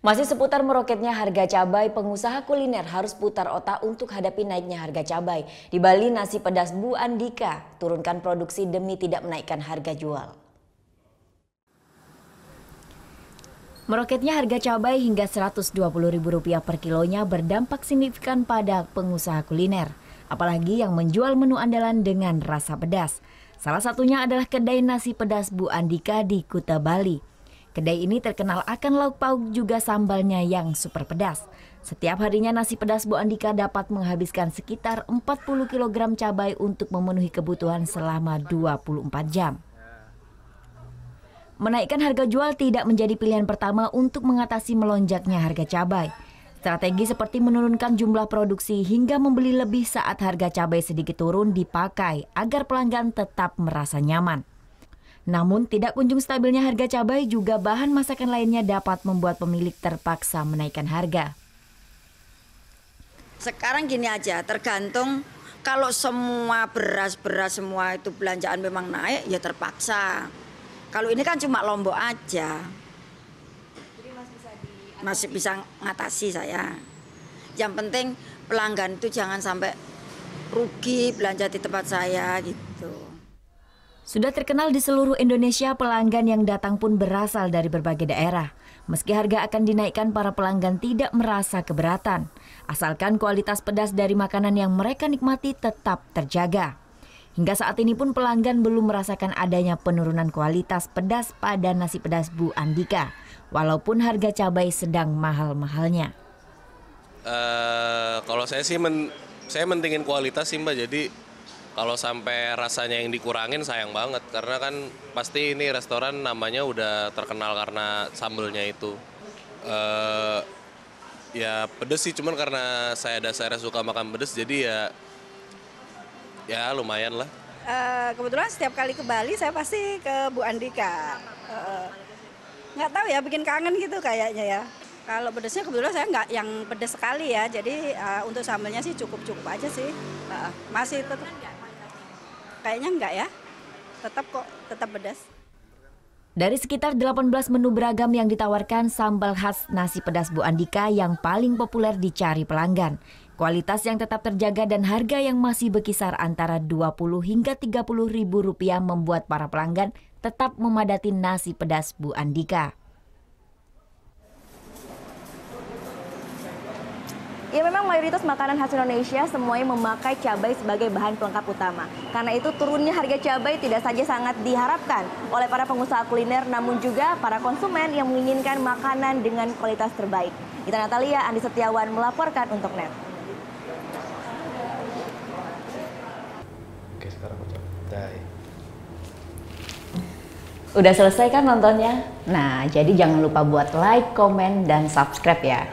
Masih seputar meroketnya harga cabai, pengusaha kuliner harus putar otak untuk hadapi naiknya harga cabai. Di Bali, nasi pedas Bu Andika turunkan produksi demi tidak menaikkan harga jual. Meroketnya harga cabai hingga Rp120.000 per kilonya berdampak signifikan pada pengusaha kuliner. Apalagi yang menjual menu andalan dengan rasa pedas. Salah satunya adalah kedai nasi pedas Bu Andika di Kuta Bali. Kedai ini terkenal akan lauk pauk juga sambalnya yang super pedas. Setiap harinya nasi pedas Bu Andika dapat menghabiskan sekitar 40 kg cabai untuk memenuhi kebutuhan selama 24 jam. Menaikkan harga jual tidak menjadi pilihan pertama untuk mengatasi melonjaknya harga cabai. Strategi seperti menurunkan jumlah produksi hingga membeli lebih saat harga cabai sedikit turun dipakai agar pelanggan tetap merasa nyaman. Namun tidak kunjung stabilnya harga cabai juga bahan masakan lainnya dapat membuat pemilik terpaksa menaikkan harga. Sekarang gini aja, tergantung kalau semua beras semua itu belanjaan memang naik ya terpaksa. Kalau ini kan cuma Lombok aja. Jadi masih bisa ngatasi saya. Yang penting pelanggan itu jangan sampai rugi belanja di tempat saya gitu. Sudah terkenal di seluruh Indonesia, pelanggan yang datang pun berasal dari berbagai daerah. Meski harga akan dinaikkan, para pelanggan tidak merasa keberatan. Asalkan kualitas pedas dari makanan yang mereka nikmati tetap terjaga. Hingga saat ini pun pelanggan belum merasakan adanya penurunan kualitas pedas pada nasi pedas Bu Andika. Walaupun harga cabai sedang mahal-mahalnya. Kalau saya sih saya mentingin kualitas sih Mbak, jadi kalau sampai rasanya yang dikurangin sayang banget, karena kan pasti ini restoran namanya udah terkenal karena sambelnya itu. Ya pedes sih, cuman karena saya dasarnya suka makan pedes, jadi ya lumayan lah. Kebetulan setiap kali ke Bali saya pasti ke Bu Andika. Nggak tahu ya, bikin kangen gitu kayaknya ya. Kalau pedesnya kebetulan saya nggak yang pedes sekali ya, jadi untuk sambelnya sih cukup aja sih. Masih tetap. Kayaknya enggak ya, tetap pedas. Dari sekitar 18 menu beragam yang ditawarkan, sambal khas nasi pedas Bu Andika yang paling populer dicari pelanggan. Kualitas yang tetap terjaga dan harga yang masih berkisar antara 20 hingga 30 ribu rupiah membuat para pelanggan tetap memadati nasi pedas Bu Andika. Ya, memang mayoritas makanan khas Indonesia semuanya memakai cabai sebagai bahan pelengkap utama. Karena itu turunnya harga cabai tidak saja sangat diharapkan oleh para pengusaha kuliner, namun juga para konsumen yang menginginkan makanan dengan kualitas terbaik. Gita Natalia, Andi Setiawan melaporkan untuk NET. Oke, sekarang aku coba. Udah selesai kan nontonnya? Nah, jadi jangan lupa buat like, komen, dan subscribe ya.